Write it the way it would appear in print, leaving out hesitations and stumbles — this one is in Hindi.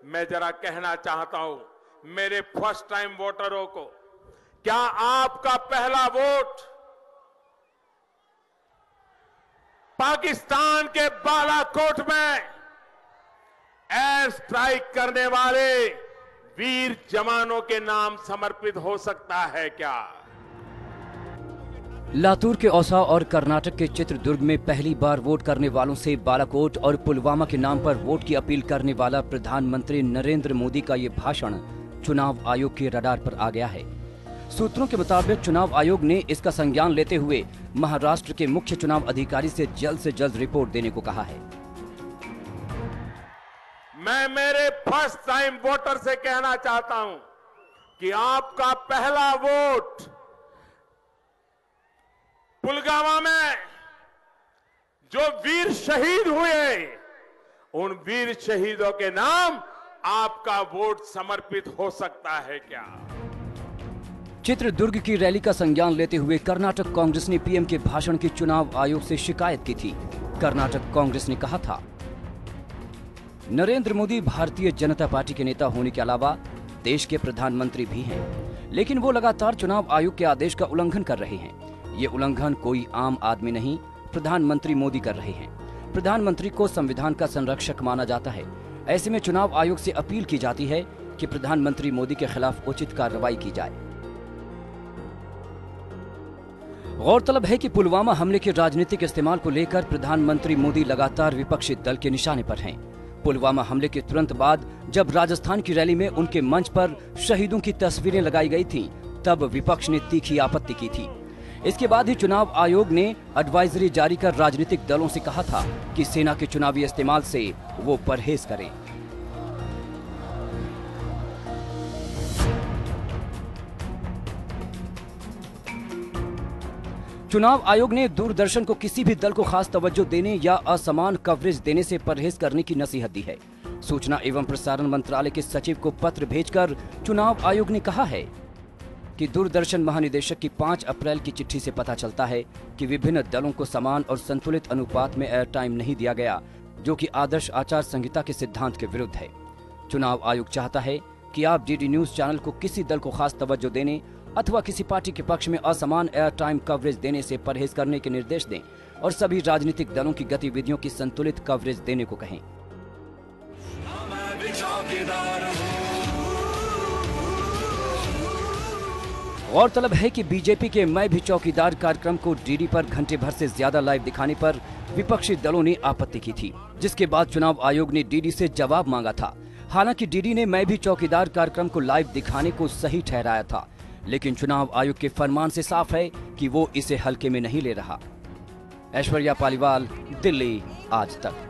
मैं जरा कहना चाहता हूं मेरे फर्स्ट टाइम वोटरों को, क्या आपका पहला वोट पाकिस्तान के बालाकोट में एयर स्ट्राइक करने वाले वीर जवानों के नाम समर्पित हो सकता है क्या? लातूर के औसा और कर्नाटक के चित्रदुर्ग में पहली बार वोट करने वालों से बालाकोट और पुलवामा के नाम पर वोट की अपील करने वाला प्रधानमंत्री नरेंद्र मोदी का ये भाषण चुनाव आयोग के रडार पर आ गया है। सूत्रों के मुताबिक चुनाव आयोग ने इसका संज्ञान लेते हुए महाराष्ट्र के मुख्य चुनाव अधिकारी से जल्द रिपोर्ट देने को कहा है। मैं मेरे फर्स्ट टाइम वोटर से कहना चाहता हूं कि आपका पहला वोट पुलवामा में जो वीर शहीद हुए, उन वीर शहीदों के नाम आपका वोट समर्पित हो सकता है क्या? चित्रदुर्ग की रैली का संज्ञान लेते हुए कर्नाटक कांग्रेस ने पीएम के भाषण की चुनाव आयोग से शिकायत की थी। कर्नाटक कांग्रेस ने कहा था, नरेंद्र मोदी भारतीय जनता पार्टी के नेता होने के अलावा देश के प्रधानमंत्री भी हैं, लेकिन वो लगातार चुनाव आयोग के आदेश का उल्लंघन कर रहे हैं। ये उल्लंघन कोई आम आदमी नहीं, प्रधानमंत्री मोदी कर रहे हैं। प्रधानमंत्री को संविधान का संरक्षक माना जाता है। ऐसे में चुनाव आयोग से अपील की जाती है कि प्रधानमंत्री मोदी के खिलाफ उचित कार्रवाई की जाए। गौरतलब है कि पुलवामा हमले के राजनीतिक इस्तेमाल को लेकर प्रधानमंत्री मोदी लगातार विपक्षी दल के निशाने पर हैं। पुलवामा हमले के तुरंत बाद जब राजस्थान की रैली में उनके मंच पर शहीदों की तस्वीरें लगाई गई थीं, तब विपक्ष ने तीखी आपत्ति की थी। इसके बाद ही चुनाव आयोग ने एडवाइजरी जारी कर राजनीतिक दलों से कहा था कि सेना के चुनावी इस्तेमाल से वो परहेज करें। चुनाव आयोग ने दूरदर्शन को किसी भी दल को खास तवज्जो देने या असमान कवरेज देने से परहेज करने की नसीहत दी है। सूचना एवं प्रसारण मंत्रालय के सचिव को पत्र भेजकर चुनाव आयोग ने कहा है कि दूरदर्शन महानिदेशक की 5 अप्रैल की चिट्ठी से पता चलता है कि विभिन्न दलों को समान और संतुलित अनुपात में एयर टाइम नहीं दिया गया, जो कि आदर्श आचार संहिता के सिद्धांत के विरुद्ध है। चुनाव आयोग चाहता है कि आप डीडी न्यूज चैनल को किसी दल को खास तवज्जो देने अथवा किसी पार्टी के पक्ष में असमान एयर टाइम कवरेज देने से परहेज करने के निर्देश दें और सभी राजनीतिक दलों की गतिविधियों की संतुलित कवरेज देने को कहें। गौरतलब है कि बीजेपी के मैं भी चौकीदार कार्यक्रम को डीडी पर घंटे भर से ज्यादा लाइव दिखाने पर विपक्षी दलों ने आपत्ति की थी, जिसके बाद चुनाव आयोग ने डीडी से जवाब मांगा था। हालांकि डीडी ने मैं भी चौकीदार कार्यक्रम को लाइव दिखाने को सही ठहराया था, लेकिन चुनाव आयोग के फरमान से साफ है कि वो इसे हल्के में नहीं ले रहा। ऐश्वर्या पालीवाल, दिल्ली, आज तक।